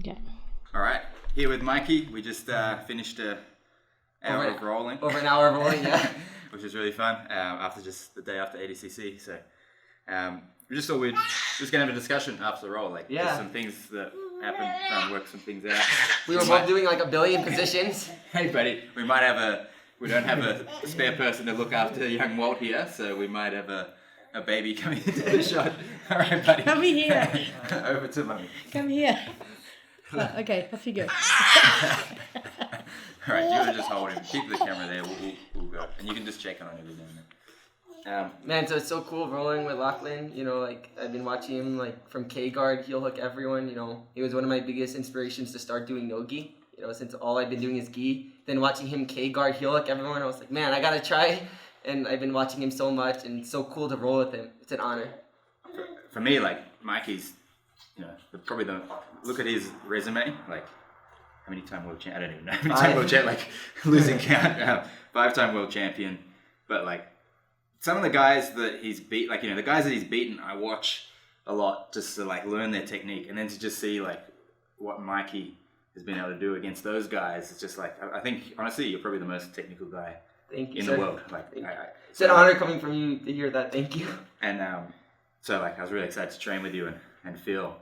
Okay. All right. Here with Mikey. We just finished an hour of rolling. Over an hour of rolling, yeah. Which was really fun after just the day after ADCC. So we just thought we'd just going to have a discussion after the roll. Like, there's some things that happen, try and work some things out. We were both doing like a billion positions. Hey, buddy. We don't have a spare person to look after young Walt here, so we might have a baby coming into the shot. All right, buddy. Come here. Over to Mummy. Come here. Okay, off you go. All right, you want to just hold him. Keep the camera there. We'll go. And you can just check on him every now and then. Man, so it's so cool rolling with Lachlan. You know, like I've been watching him like from K-guard, heel hook everyone. You know, he was one of my biggest inspirations to start doing no-gi. You know, since all I've been doing is gi. Then watching him K-guard, heel hook everyone, I was like, man, I gotta try. And I've been watching him so much, and it's so cool to roll with him. It's an honor. For me, like Mikey's, you know, look at his resume. Like, how many time world champion? I don't even know. How many time world champion? Like, losing count. 5-time world champion. But like, some of the guys that he's beat, like, you know, the guys that he's beaten, I watch a lot just to like learn their technique, and then to just see like what Mikey has been able to do against those guys. It's just like, I think honestly, you're probably the most technical guy in the world. Like, it's an honor coming from you to hear that. Thank you. And so like, I was really excited to train with you and feel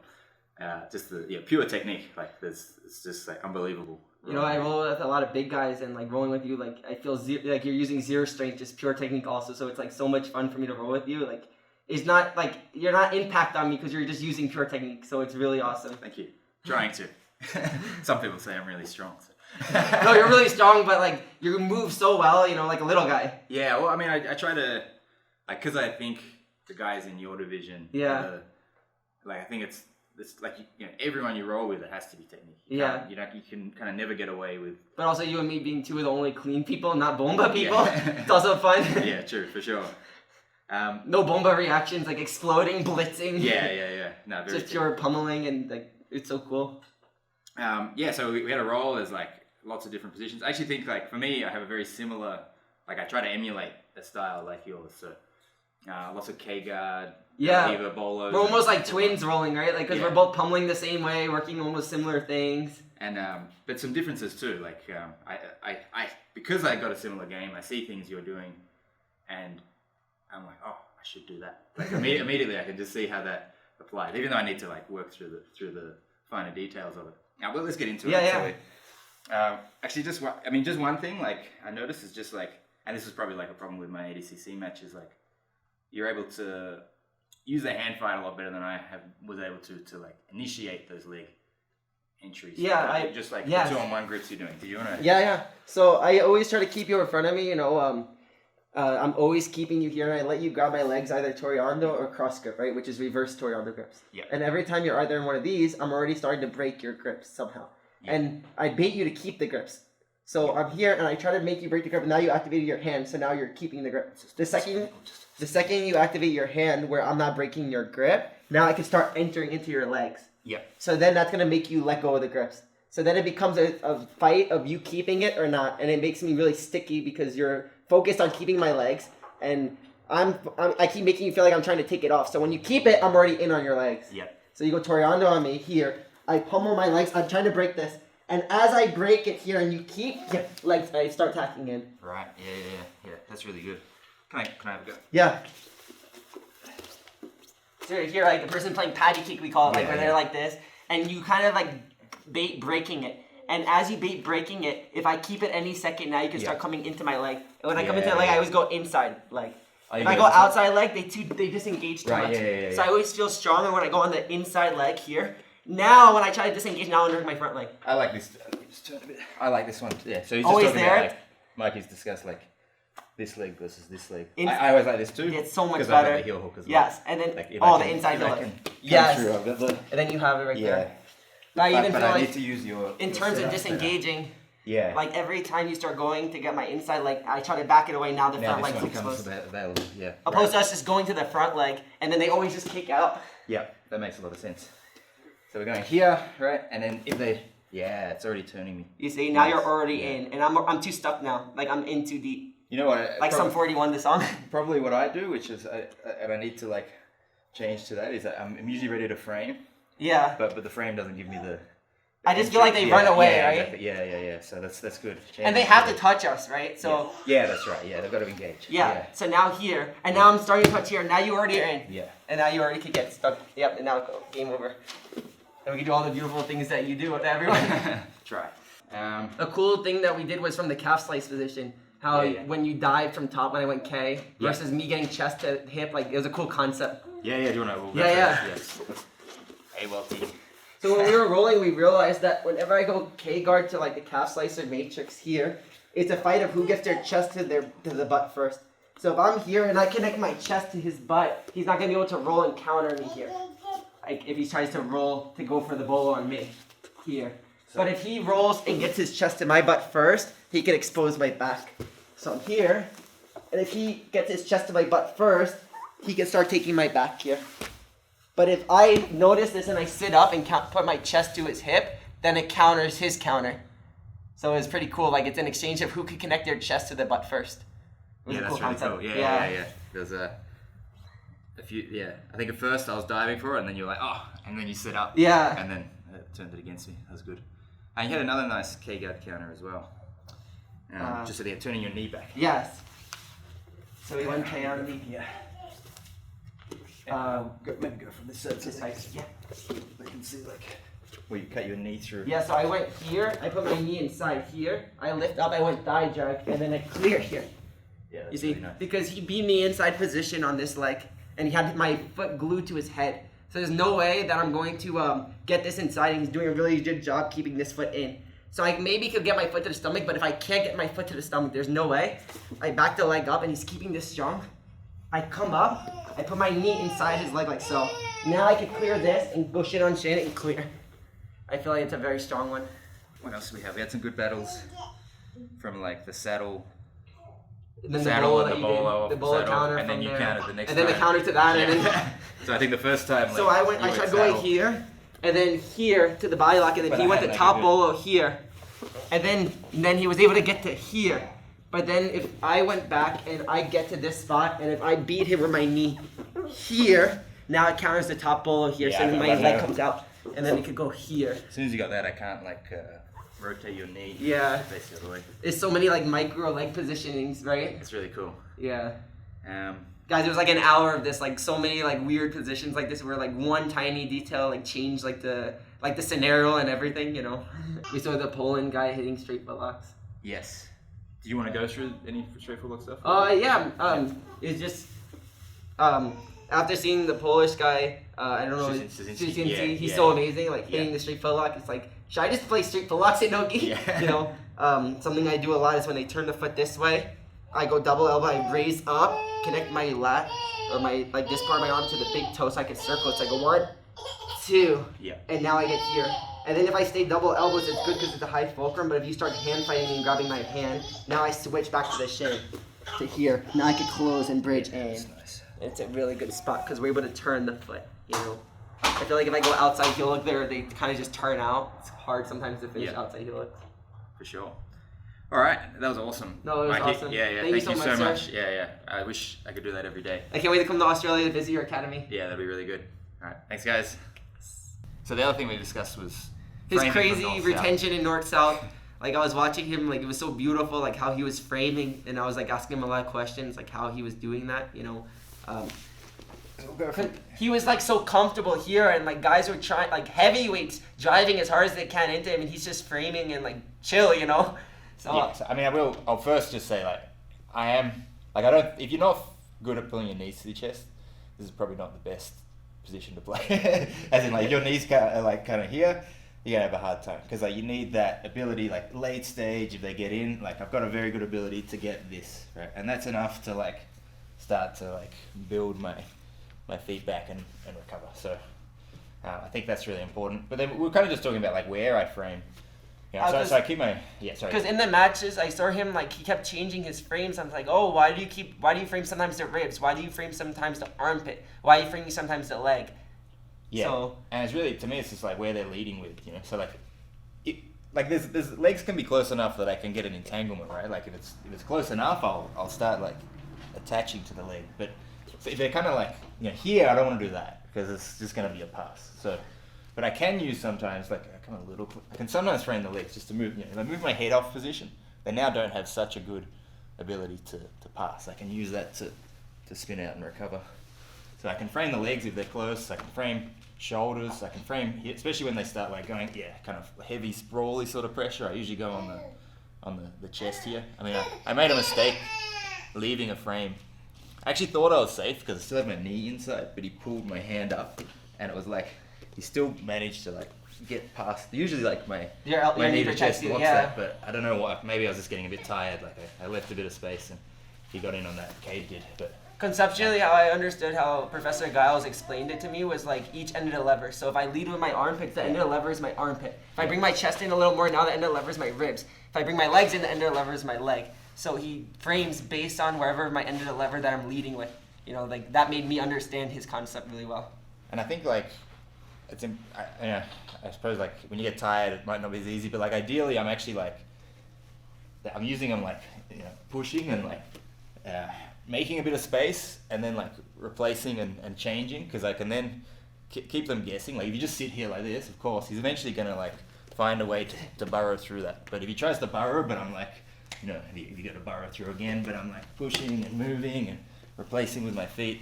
just the pure technique. Like, it's just like unbelievable. You know, I roll with a lot of big guys, and like rolling with you, like I feel like you're using zero strength, just pure technique also. So it's like so much fun for me to roll with you. Like, it's not like you're not impact on me because you're just using pure technique. So it's really awesome. Thank you. Trying to. Some people say I'm really strong. So. No, you're really strong, but like you move so well, you know, like a little guy. Yeah, well, I mean, I try to, like, because I think the guys in your division, I think it's like, you know, everyone you roll with, it has to be technique. You can kind of never get away with. But also, you and me being two of the only clean people, not bomba people, it's also fun. Yeah, true, for sure. No bomba reactions, like exploding, blitzing. Yeah. No, very just pure pummeling, and like it's so cool. So we had a roll. There's like lots of different positions. I actually think, like, for me, I have a very similar, like, I try to emulate a style like yours. So lots of K-guard, Eva, bolos. We're almost like twins rolling, right? Like, because we're both pummeling the same way, working almost similar things. And but some differences too. Like, I because I got a similar game, I see things you're doing, and I'm like, oh, I should do that. Like, immediately I can just see how that applies, even though I need to like work through the finer details of it. Now, well, let's get into it. Yeah. Actually, just one thing, like, I noticed is just like, and this is probably like a problem with my ADCC matches, like, you're able to use the hand fight a lot better than I was able to like initiate those leg entries. Yeah, like, just like the 2-on-1 grips you're doing. Do you want to? Yeah. So I always try to keep you in front of me. You know, I'm always keeping you here, and I let you grab my legs either Toriando or cross grip, right? Which is reverse Toriando grips. Yeah. And every time you're either in one of these, I'm already starting to break your grips somehow. Yeah. And I bait you to keep the grips. So I'm here, and I try to make you break the grip, and now you activated your hand, so now you're keeping the grip. The second you activate your hand where I'm not breaking your grip, now I can start entering into your legs. Yeah. So then that's going to make you let go of the grips. So then it becomes a fight of you keeping it or not, and it makes me really sticky because you're focused on keeping my legs, and I keep making you feel like I'm trying to take it off. So when you keep it, I'm already in on your legs. Yeah. So you go Toriando on me here. I pummel my legs. I'm trying to break this, and as I break it here, and you keep legs, I start tacking in. Right. Yeah. That's really good. Can I have a go? Yeah. So here, like the person playing patty kick, we call it, like where they're like this, and you kind of like bait breaking it. And as you bait breaking it, if I keep it any second, now you can start coming into my leg. And when I come into the leg, I always go inside leg. If I go outside leg, they disengage too much. So I always feel stronger when I go on the inside leg here. Now when I try to disengage, now I'm under my front leg. I like this. Just turn a bit. I like this one. Yeah. So he's just always talking there. About, like, Mikey's discussed like this leg versus this leg. I always like this too. It's so much better. Because I have the heel hook as well. Yes, and then like, the inside heel hook. Yes. Through, I've got the, and then you have it right there. But I even feel I like need to use your in terms of disengaging. Yeah. Like every time you start going to get my inside leg, I try to back it away. Now the front leg's exposed. Yeah. Opposed to us just going to the front leg, and then they always just kick out. Yeah, that makes a lot of sense. So we're going here, right? And then if they, it's already turning me. You see, now you're already in, and I'm too stuck now. Like I'm in too deep. You know what? Like some 41 the song. Probably what I do, which is, and I need to like change to that, is that I'm usually ready to frame. Yeah. But the frame doesn't give me I just feel like they run away, right? Exactly. Yeah. So that's good. And they have to touch us, right? So yeah, that's right. Yeah, they've got to engage. Yeah. So now here, and now I'm starting to touch here. Now you already are in. Yeah. And now you already could get stuck. Yep. And now game over. And we can do all the beautiful things that you do with everyone. Try. A cool thing that we did was from the calf slice position. How when you dive from top when I went K versus me getting chest to hip, like it was a cool concept. Yeah. Do you want to? Yes. Hey, well, team. So when we were rolling, we realized that whenever I go K guard to like the calf slicer matrix here, it's a fight of who gets their chest to the butt first. So if I'm here and I connect my chest to his butt, he's not gonna be able to roll and counter me here. Like if he tries to roll to go for the bolo on me here. But if he rolls and gets his chest to my butt first, he can expose my back. So I'm here, and if he gets his chest to my butt first, he can start taking my back here. But if I notice this and I sit up and put my chest to his hip, then it counters his counter. So it's pretty cool. Like it's an exchange of who can connect their chest to the butt first. Yeah, that's really cool. Yeah. There's a few. Yeah, I think at first I was diving for it, and then you're like, oh, and then you sit up. Yeah. And then it turned it against me. That was good. And you had another nice K guard counter as well. Just so they're turning your knee back. Yes. So we went K on the knee. Yeah. Maybe go from this side. Yeah. They can see like where you cut your knee through. Yeah, so I went here, I put my knee inside here, I lift up, I went thigh drag, and then I clear here. Yeah, that's you see, really nice. because he beat me inside position on this leg, and he had my foot glued to his head. So there's no way that I'm going to get this inside, and he's doing a really good job keeping this foot in. So I maybe could get my foot to the stomach, but if I can't get my foot to the stomach, there's no way. I back the leg up, and he's keeping this strong. I come up, I put my knee inside his leg like so. Now I can clear this and go shit on Shane and clear. I feel like it's a very strong one. What else do we have? We had some good battles from like the saddle. And then Saddle the and bolo, the bolo saddle, counter and then from you there. countered the next and then the time. counter to that, and then So I think the first time. Like, so I tried going here, and then here to the body lock, and then he went to top bolo here, and then he was able to get to here. But then if I went back and I get to this spot, and if I beat him with my knee here, now it counters the top bolo here, so then my leg comes out, and then it could go here. As soon as you got that, I can't like rotate your knee. Yeah. Face the other way. There's so many like micro leg positionings, right? It's really cool. Yeah. Guys, it was like an hour of this, like so many like weird positions like this where like one tiny detail like changed like the scenario and everything, you know. We saw the Poland guy hitting straight footlocks. Yes. Do you want to go through any straight footlock stuff? Yeah. It's just after seeing the Polish guy, I don't know, Musumeci, he's so amazing, like hitting the straight footlock. It's like, should I just play straight footlocks in no-gi? Yeah. You know, something I do a lot is when they turn the foot this way, I go double elbow, I raise up, connect my lat, or my, like this part of my arm to the big toe so I can circle it. So I go 1, 2, and now I get here. And then if I stay double elbows, it's good because it's a high fulcrum, but if you start hand fighting me and grabbing my hand, now I switch back to the shin, to here. Now I can close and bridge in. That's nice. It's a really good spot because we're able to turn the foot, you know. I feel like if I go outside heel hook there, they kind of just turn out. It's hard sometimes to finish outside heel hooks. For sure. All right, that was awesome. No, it was Mikey. awesome. Yeah, Thank you so much. Yeah, yeah. I wish I could do that every day. I can't wait to come to Australia to visit your academy. Yeah, that'd be really good. All right, thanks, guys. So the other thing we discussed was his framing crazy from north, retention in north-south. Like I was watching him, like it was so beautiful, like how he was framing, and I was like asking him a lot of questions, like how he was doing that, you know. He was like so comfortable here, and like guys were trying, like heavyweights driving as hard as they can into him, and he's just framing and like chill, you know. So, so I mean, I'll first just say like if you're not good at pulling your knees to the chest, this is probably not the best position to play. As in like your knees are like kind of here, you're gonna have a hard time because like you need that ability, like late stage if they get in, like I've got a very good ability to get this, right, and that's enough to like start to like build my feedback and recover. So I think that's really important. But then we're kind of just talking about like where I frame. Yeah, so I keep my sorry. Because in the matches, I saw him like he kept changing his frames. I'm like, oh, why do you frame sometimes the ribs? Why do you frame sometimes the armpit? Why are you framing sometimes the leg? Yeah, so, and it's really, to me, it's just like where they're leading with, you know. So like there's legs can be close enough that I can get an entanglement, right? Like if it's close enough, I'll start like attaching to the leg. But if they're kind of like, you know, here, I don't want to do that because it's just going to be a pass. So But I can use sometimes, like, I come a little, I can sometimes frame the legs just to move, if I move my head off position, they now don't have such a good ability to pass. I can use that to spin out and recover. So I can frame the legs if they're close, I can frame shoulders, I can frame, especially when they start like going, kind of heavy, sprawly sort of pressure, I usually go on the chest here. I mean, I made a mistake leaving a frame. I actually thought I was safe because I still had my knee inside, but he pulled my hand up, and it was like, he still managed to like get past, usually like my knee to chest blocks that, but I don't know what, maybe I was just getting a bit tired, like I left a bit of space and he got in on that, Cade did, but. Conceptually, how I understood how Professor Giles explained it to me was like each end of the lever. So if I lead with my armpits, the end of the lever is my armpit. If I bring my chest in a little more, now the end of the lever is my ribs. If I bring my legs in, the end of the lever is my leg. So he frames based on wherever my end of the lever that I'm leading with. You know, like that made me understand his concept really well. And I think like, I suppose like when you get tired, it might not be as easy, but like ideally I'm actually like, I'm using them like, pushing and like, making a bit of space and then like replacing and changing, because I can then keep them guessing. Like if you just sit here like this, of course he's eventually gonna like find a way to burrow through that. But if he tries to burrow, but I'm like, if you got to burrow through again, but I'm like pushing and moving and replacing with my feet,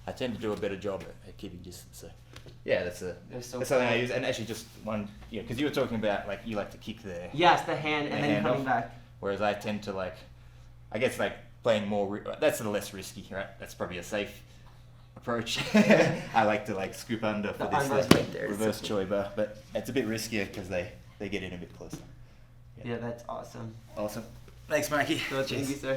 I tend to do a better job at keeping distance. So yeah, that's something I use. And actually just one, because you were talking about like you like to kick the the hand and then coming back. Whereas I tend to like, I guess like playing more, that's the less risky, right? That's probably a safe approach. I like to like scoop under for this reverse choi bar, but it's a bit riskier because they get in a bit closer. Yeah, that's awesome. Awesome. Thanks, Mikey. Thank you, sir.